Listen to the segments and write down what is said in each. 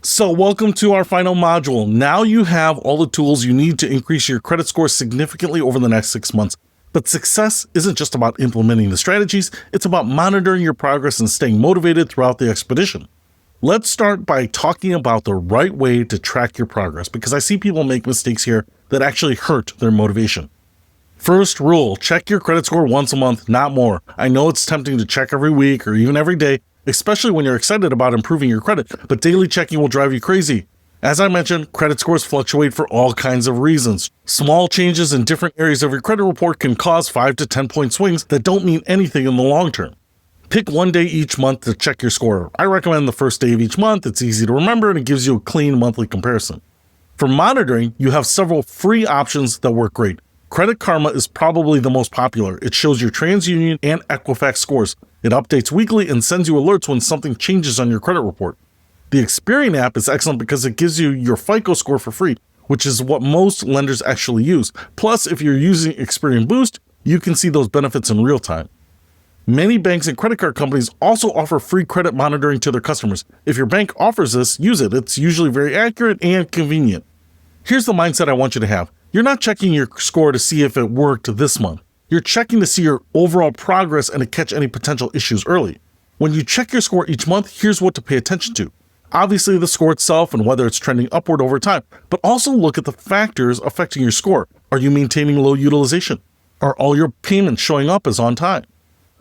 So welcome to our final module. Now you have all the tools you need to increase your credit score significantly over the next 6 months. But success isn't just about implementing the strategies, it's about monitoring your progress and staying motivated throughout the expedition. Let's start by talking about the right way to track your progress, because I see people make mistakes here that actually hurt their motivation. First rule, check your credit score once a month, not more. I know it's tempting to check every week or even every day, especially when you're excited about improving your credit, but daily checking will drive you crazy. As I mentioned, credit scores fluctuate for all kinds of reasons. Small changes in different areas of your credit report can cause 5 to 10 point swings that don't mean anything in the long term. Pick one day each month to check your score. I recommend the first day of each month. It's easy to remember and it gives you a clean monthly comparison. For monitoring, you have several free options that work great. Credit Karma is probably the most popular. It shows your TransUnion and Equifax scores. It updates weekly and sends you alerts when something changes on your credit report. The Experian app is excellent because it gives you your FICO score for free, which is what most lenders actually use. Plus, if you're using Experian Boost, you can see those benefits in real time. Many banks and credit card companies also offer free credit monitoring to their customers. If your bank offers this, use it. It's usually very accurate and convenient. Here's the mindset I want you to have. You're not checking your score to see if it worked this month. You're checking to see your overall progress and to catch any potential issues early. When you check your score each month, here's what to pay attention to. Obviously, the score itself and whether it's trending upward over time, but also look at the factors affecting your score. Are you maintaining low utilization? Are all your payments showing up as on time?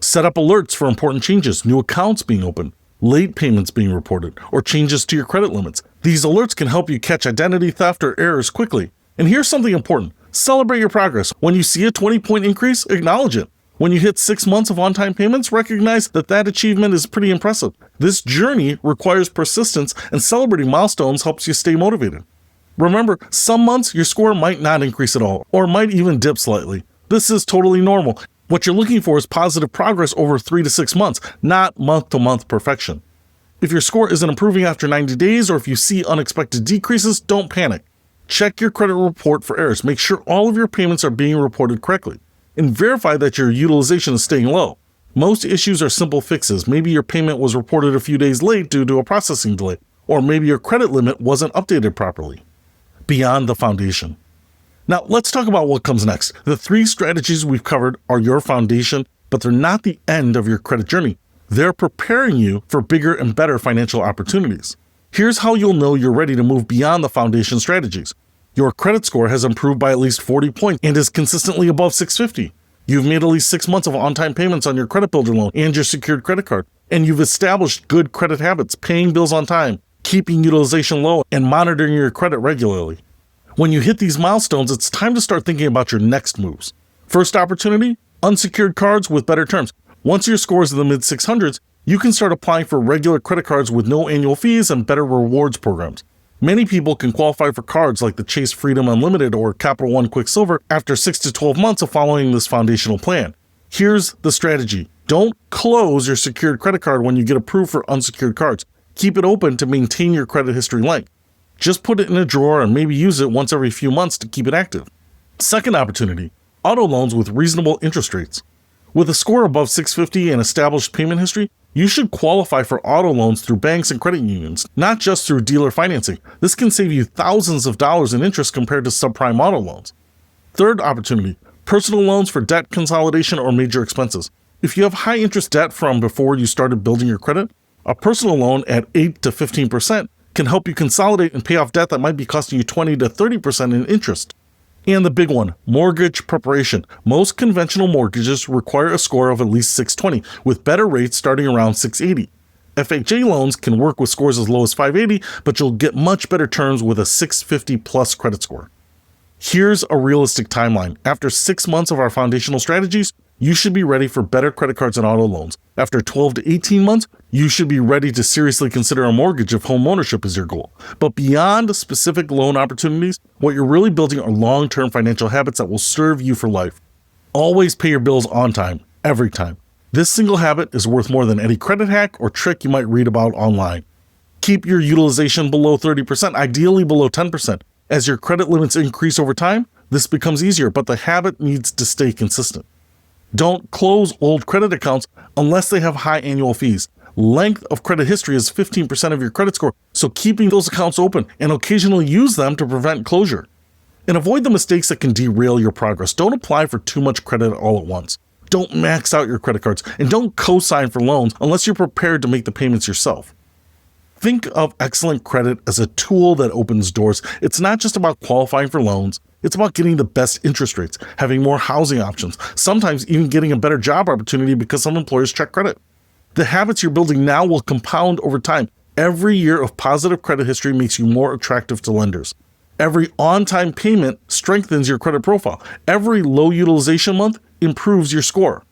Set up alerts for important changes, new accounts being opened, late payments being reported, or changes to your credit limits. These alerts can help you catch identity theft or errors quickly. And here's something important. Celebrate your progress. When you see a 20-point increase, acknowledge it. When you hit 6 months of on-time payments, recognize that achievement is pretty impressive. This journey requires persistence, and celebrating milestones helps you stay motivated. Remember, some months your score might not increase at all, or might even dip slightly. This is totally normal. What you're looking for is positive progress over 3 to 6 months, not month-to-month perfection. If your score isn't improving after 90 days, or if you see unexpected decreases, don't panic. Check your credit report for errors. Make sure all of your payments are being reported correctly, and verify that your utilization is staying low. Most issues are simple fixes. Maybe your payment was reported a few days late due to a processing delay, or maybe your credit limit wasn't updated properly. Beyond the foundation. Now, let's talk about what comes next. The 3 strategies we've covered are your foundation, but they're not the end of your credit journey. They're preparing you for bigger and better financial opportunities. Here's how you'll know you're ready to move beyond the foundation strategies. Your credit score has improved by at least 40 points and is consistently above 650. You've made at least 6 months of on-time payments on your credit builder loan and your secured credit card. And you've established good credit habits, paying bills on time, keeping utilization low, and monitoring your credit regularly. When you hit these milestones, it's time to start thinking about your next moves. First opportunity, unsecured cards with better terms. Once your score is in the mid-600s, you can start applying for regular credit cards with no annual fees and better rewards programs. Many people can qualify for cards like the Chase Freedom Unlimited or Capital One Quicksilver after 6 to 12 months of following this foundational plan. Here's the strategy. Don't close your secured credit card when you get approved for unsecured cards. Keep it open to maintain your credit history length. Just put it in a drawer and maybe use it once every few months to keep it active. Second opportunity, auto loans with reasonable interest rates. With a score above 650 and established payment history, you should qualify for auto loans through banks and credit unions, not just through dealer financing. This can save you thousands of dollars in interest compared to subprime auto loans. Third opportunity, personal loans for debt consolidation or major expenses. If you have high interest debt from before you started building your credit, a personal loan at 8 to 15% can help you consolidate and pay off debt that might be costing you 20 to 30% in interest. And the big one, mortgage preparation. Most conventional mortgages require a score of at least 620, with better rates starting around 680. FHA loans can work with scores as low as 580, but you'll get much better terms with a 650 plus credit score. Here's a realistic timeline. After 6 months of our foundational strategies, you should be ready for better credit cards and auto loans. After 12 to 18 months, you should be ready to seriously consider a mortgage if home ownership is your goal. But beyond specific loan opportunities, what you're really building are long-term financial habits that will serve you for life. Always pay your bills on time, every time. This single habit is worth more than any credit hack or trick you might read about online. Keep your utilization below 30%, ideally below 10%. As your credit limits increase over time, this becomes easier, but the habit needs to stay consistent. Don't close old credit accounts unless they have high annual fees. Length of credit history is 15% of your credit score, So keeping those accounts open and occasionally use them to prevent closure. And avoid the mistakes that can derail your progress. Don't apply for too much credit all at once. Don't max out your credit cards, and don't co-sign for loans unless you're prepared to make the payments yourself. Think of excellent credit as a tool that opens doors. It's not just about qualifying for loans. It's about getting the best interest rates, having more housing options, sometimes even getting a better job opportunity because some employers check credit. The habits you're building now will compound over time. Every year of positive credit history makes you more attractive to lenders. Every on-time payment strengthens your credit profile. Every low utilization month improves your score.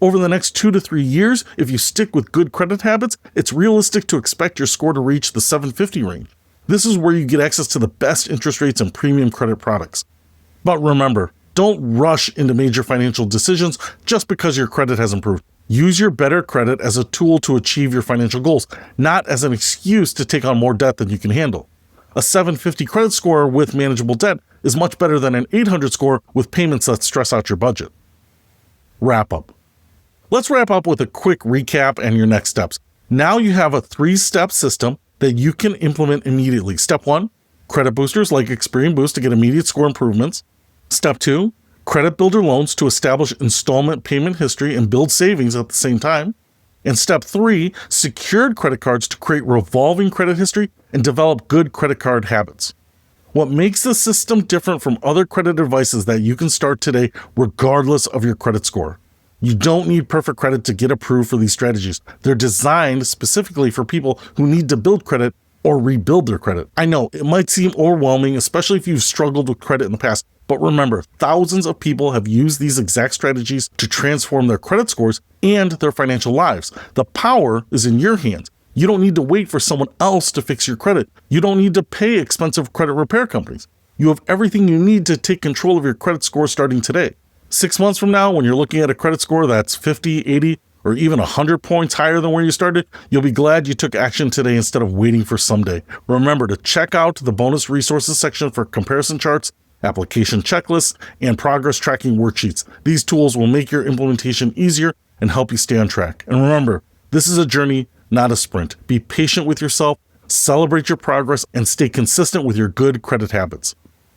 Over the next 2 to 3 years, if you stick with good credit habits, it's realistic to expect your score to reach the 750 range. This is where you get access to the best interest rates and premium credit products. But remember, don't rush into major financial decisions just because your credit has improved. Use your better credit as a tool to achieve your financial goals, not as an excuse to take on more debt than you can handle. A 750 credit score with manageable debt is much better than an 800 score with payments that stress out your budget. Wrap up. Let's wrap up with a quick recap and your next steps. Now you have a 3-step system that you can implement immediately. Step 1, credit boosters like Experian Boost to get immediate score improvements. Step 2, credit builder loans to establish installment payment history and build savings at the same time. And step 3, secured credit cards to create revolving credit history and develop good credit card habits. What makes this system different from other credit advice is that you can start today regardless of your credit score. You don't need perfect credit to get approved for these strategies. They're designed specifically for people who need to build credit or rebuild their credit. I know it might seem overwhelming, especially if you've struggled with credit in the past, but remember, thousands of people have used these exact strategies to transform their credit scores and their financial lives. The power is in your hands. You don't need to wait for someone else to fix your credit. You don't need to pay expensive credit repair companies. You have everything you need to take control of your credit score starting today. 6 months from now, when you're looking at a credit score that's 50, 80, or even 100 points higher than where you started, you'll be glad you took action today instead of waiting for someday. Remember to check out the bonus resources section for comparison charts, application checklists, and progress tracking worksheets. These tools will make your implementation easier and help you stay on track. And remember, this is a journey, not a sprint. Be patient with yourself, celebrate your progress, and stay consistent with your good credit habits.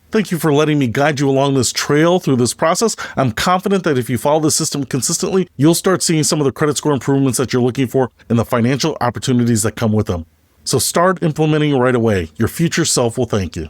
Thank you for letting me guide you along this trail through this process. I'm confident that if you follow the system consistently, you'll start seeing some of the credit score improvements that you're looking for and the financial opportunities that come with them. So start implementing right away. Your future self will thank you.